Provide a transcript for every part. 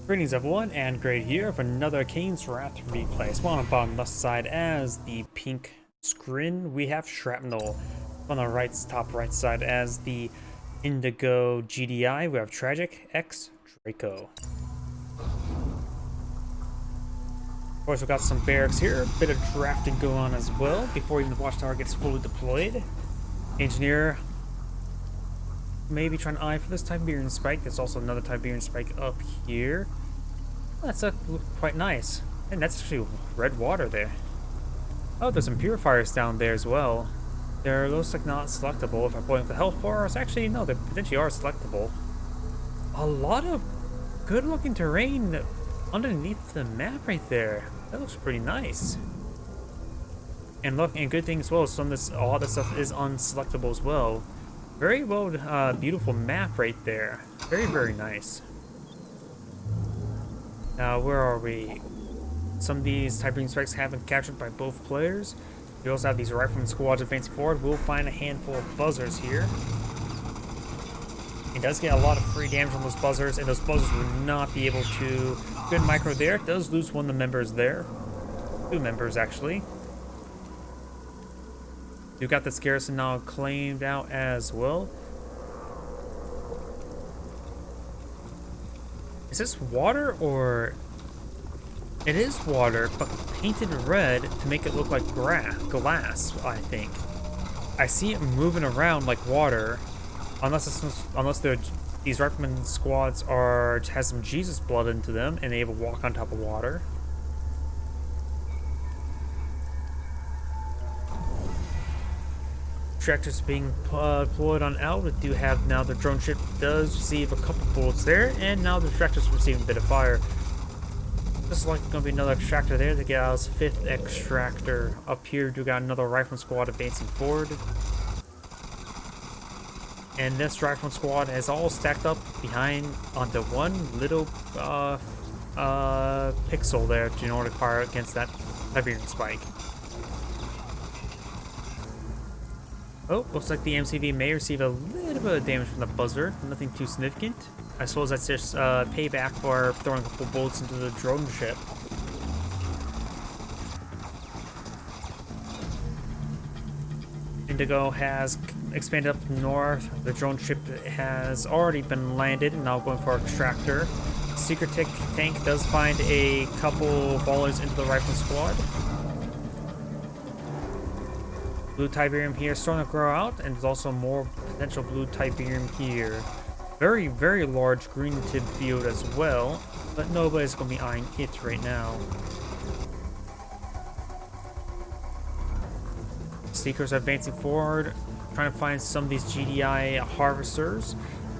Greetings everyone, and great here for another Kane's Wrath replay. Spawn on bottom left side as the pink Scrin, we have Shrapnel. On the top right side as the indigo GDI, we have Tragic X Draco. Of course, we've got some barracks here, a bit of drafting going on as well before even the watchtower gets fully deployed. Engineer maybe trying to eye for this Tiberian spike. There's also another Tiberian spike up here. That's quite nice. And that's actually red water there. Oh, there's some purifiers down there as well. They're looks like not selectable if I point up the health bars. Actually, no, they potentially are selectable. A lot of good looking terrain underneath the map right there. That looks pretty nice. And look, and good thing as well, some of this, all this stuff is unselectable as well. Very well, beautiful map right there. Very, very nice. Now, where are we? Some of these Tiberian spikes have been captured by both players. We also have these rifleman squads advancing forward. We'll find a handful of buzzers here. It does get a lot of free damage on those buzzers, and those buzzers would not be able to... Good micro there. It does lose one of the members there. Two members, actually. We've got this garrison now claimed out as well. Is this water or... It is water, but painted red to make it look like glass, I think. I see it moving around like water. Unless these rifleman squads has some Jesus blood into them and they will walk on top of water. Tractors being deployed on L. We do have now the drone ship does receive a couple bullets there, and now the tractors receiving a bit of fire. Just like going to be another extractor there to get our 5th extractor. Up here, we got another rifleman squad advancing forward. And this rifleman squad is all stacked up behind onto one little pixel there in order to fire against that Tiberian spike. Oh, looks like the MCV may receive a little bit of damage from the buzzer. Nothing too significant. I suppose that's just payback for throwing a couple bullets into the drone ship. Indigo has expanded up north. The drone ship has already been landed and now going for extractor. Secret tank does find a couple volleys into the rifle squad. Blue Tiberium here is starting to grow out, and there's also more potential blue Tiberium here. Very, very large green tib field as well, but nobody's going to be eyeing it right now. Seekers are advancing forward, trying to find some of these GDI harvesters.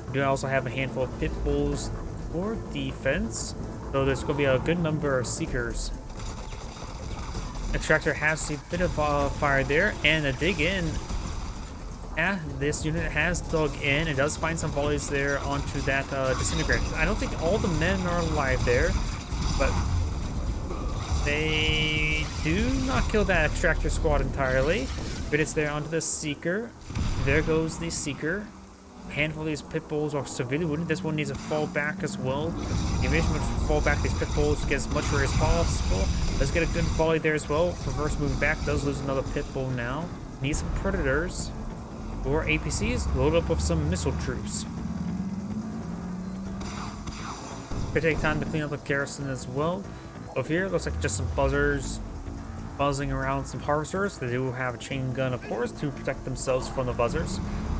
We do also have a handful of pit bulls for defense, so there's going to be a good number of seekers. Extractor has a bit of fire there, and a dig in. Yeah, this unit has dug in. It does find some volleys there onto that disintegrator. I don't think all the men are alive there, but they do not kill that extractor squad entirely. But it's there onto the seeker. There goes the seeker. A handful of these pit bulls are severely wounded. This one needs to fall back as well. The invasion must fall back these pit bulls to get as much area as possible. Let's get a good volley there as well. Reverse moving back does lose another pit bull now. Need some predators or APCs. Load up with some missile troops. Could take time to clean up the garrison as well. Over here, looks like just some buzzers buzzing around some harvesters. They do have a chain gun, of course, to protect themselves from the buzzers.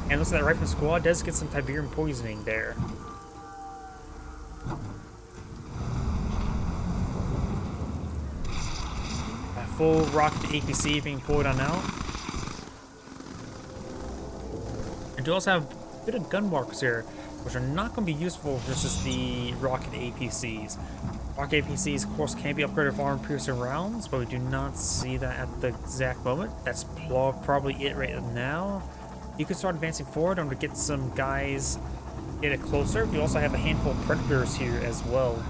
And looks like that rifleman squad does get some Tiberium poisoning there. A full rocket APC being poured on out. And you also have a bit of gun markers here, which are not going to be useful versus the rocket APCs. Rocket APCs, of course, can be upgraded with armor-piercing rounds, but we do not see that at the exact moment. That's probably it right now. You can start advancing forward and to get some guys get it closer. We also have a handful of predators here as well.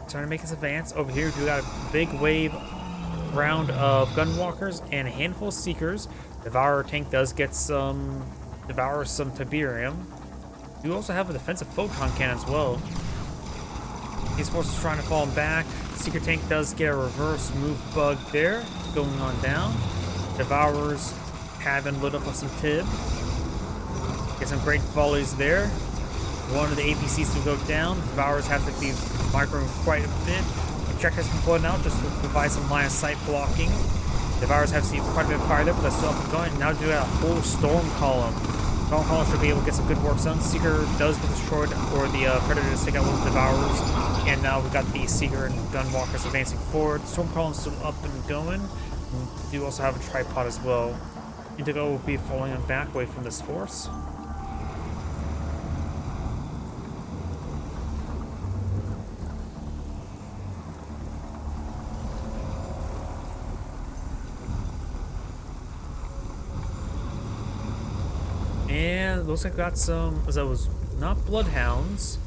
Trying to make us advance. Over here, we got a big wave round of gunwalkers and a handful of seekers. Devourer tank does get devour some Tiberium. You also have a defensive photon cannon as well. These forces trying to fall back. Secret tank does get a reverse move bug there, going on down. Devourers have been lit up with some tib. Get some great volleys there. One of the APCs to go down. Devourers have to be microing quite a bit. Projectiles can pull it out just to provide some line of sight blocking. Devourers have seen quite a bit of fire there, but that's still up and going. Now do a full storm column. Storm column should be able to get some good work done. Seeker does get destroyed, or the Predator does take out one of the Devourers. And now we've got the Seeker and Gunwalkers advancing forward. Storm column's still up and going. We do also have a tripod as well. Indigo will be falling back away from this force. And looks like we got some, as that was not Bloodhounds,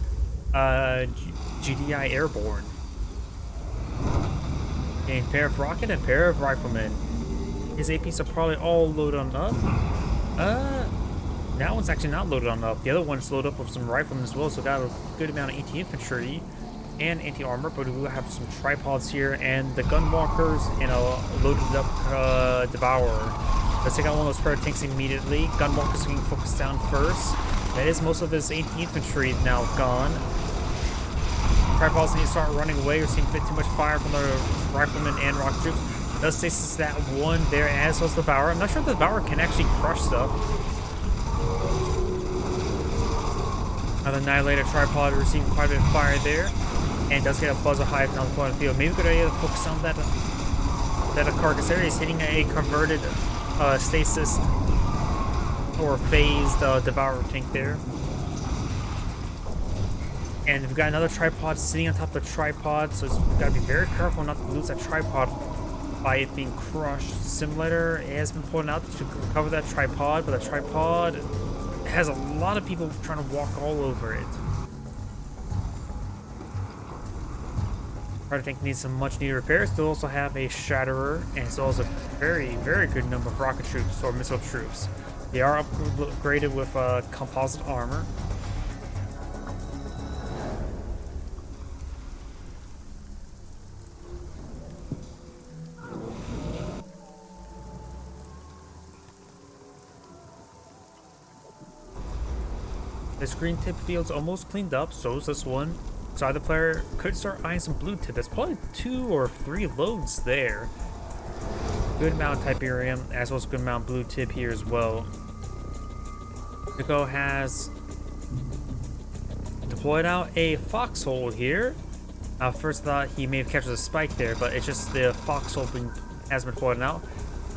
GDI Airborne. And pair of rocket and pair of riflemen. His APs are probably all loaded on up. That one's actually not loaded on up. The other one's loaded up with some riflemen as well, so got a good amount of anti-infantry and anti-armor, but we will have some tripods here and the gunwalkers and a loaded up Devourer. Let's take out one of those Predator tanks immediately. Gunwalkers being focused down first. That is most of his anti-infantry now gone. Tripods need to start running away. We're seeing a bit too much fire from the riflemen and rocket troop. Does stasis that one there, as well as the Devourer. I'm not sure if the Devourer can actually crush stuff. Another Annihilator tripod receiving quite a bit of fire there. And does get a buzzer hive down the point of the field. Maybe a good idea to focus on that carcass area. Is hitting a converted stasis or phased Devourer tank there. And we've got another tripod sitting on top of the tripod, so we've got to be very careful not to lose that tripod by it being crushed. Simulator has been pulling out to cover that tripod, but the tripod has a lot of people trying to walk all over it. I think needs some much needed repairs. They'll also have a Shatterer, and as well as a very, very good number of rocket troops or missile troops. They are upgraded with composite armor. The Scrin tip field's almost cleaned up, so is this one. So either player could start eyeing some blue tip. There's probably 2 or 3 loads there. Good amount of Tiberium, as well as a good amount of blue tip here as well. Draco has deployed out a foxhole here. First thought he may have captured a spike there, but it's just the foxhole has been deployed out,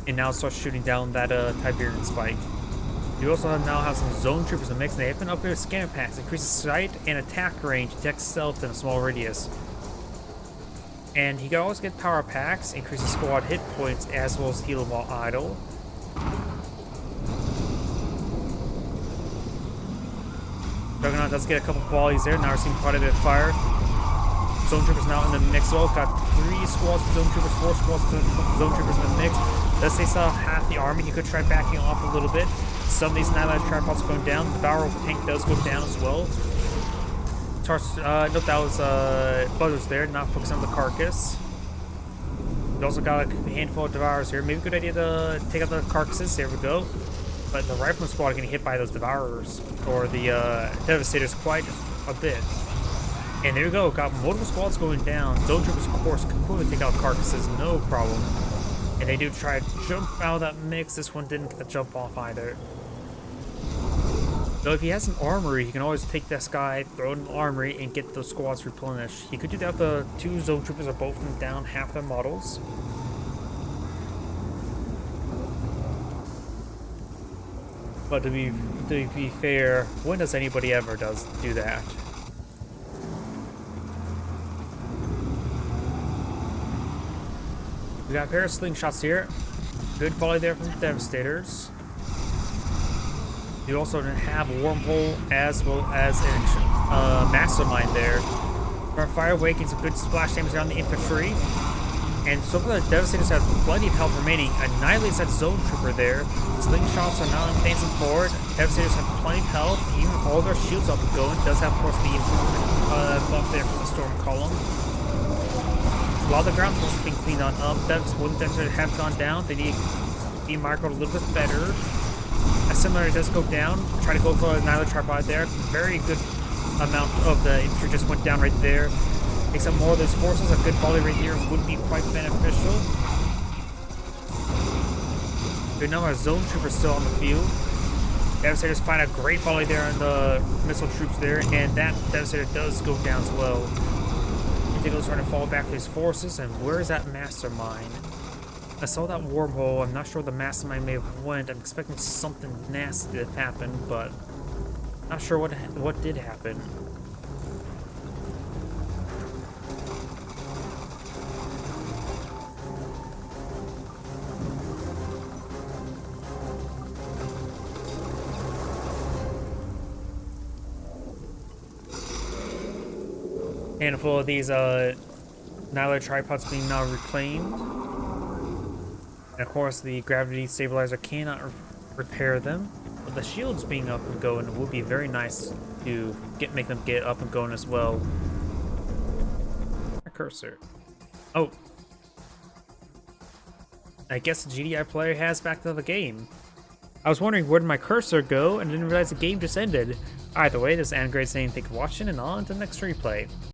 and now starts shooting down that Tiberium spike. You also now have some zone troopers in the mix, and they have been upgraded with scanner packs. Increases sight and attack range, detect stealth in a small radius. And he can always get power packs, increases squad hit points, as well as heal while idle. Juggernaut does get a couple volleys there. Now we're seeing quite a bit of fire. Zone troopers now in the mix as well. Got 3 squads of zone troopers, 4 squads of zone troopers in the mix. Let's say saw half the army. He could try backing off a little bit. Some of these Annihilator tripods are going down. The Devourer tank does go down as well. Nope, that was Buzzers there, not focusing on the carcass. We also got a handful of Devourers here. Maybe a good idea to take out the carcasses. There we go. But the Rifleman squad are getting hit by those Devourers, or the Devastators, quite a bit. And there we go, got multiple squads going down. Zone Troopers, of course, can quickly take out carcasses, no problem. And they do try to jump out of that mix. This one didn't get the jump off either. So if he has an armory, he can always take this guy, throw it in the armory, and get those squads replenished. He could do that if the 2 Zone Troopers are both down half their models. But to be fair, when does anybody ever do that? We got a pair of slingshots here. Good volley there from the Devastators. You also have a wormhole as well as a mastermind there. Our fire waking some good splash damage around the infantry. And so far, the Devastators have plenty of health remaining. Annihilates that Zone Trooper there. Slingshots are now advancing forward. Devastators have plenty of health. Even all their shields up and going. Does have, of course, the improvement buff there from the Storm Column. A lot of the ground force being cleaned on up. Wooden Devastators have gone down. They need to be marked a little bit better. A similar does go down. Try to go for another tripod there. Very good amount of the infantry just went down right there. Takes up more of those forces. A good volley right here would be quite beneficial. Good number of zone troopers still on the field. Devastators find a great volley there on the missile troops there, and that Devastator does go down as well. Indigo's trying to fall back to his forces, and where is that mastermind? I saw that wormhole. I'm not sure the mastermind may have went. I'm expecting something nasty to happen, but not sure what did happen. Handful of these Annihilator tripods being now reclaimed. And of course the gravity stabilizer cannot repair them. But the shields being up and going would be very nice to make them get up and going as well. My cursor. Oh. I guess the GDI player has back to the game. I was wondering where did my cursor go and didn't realize the game just ended. Either way, this is Anagrade saying thank you for watching and on to the next replay.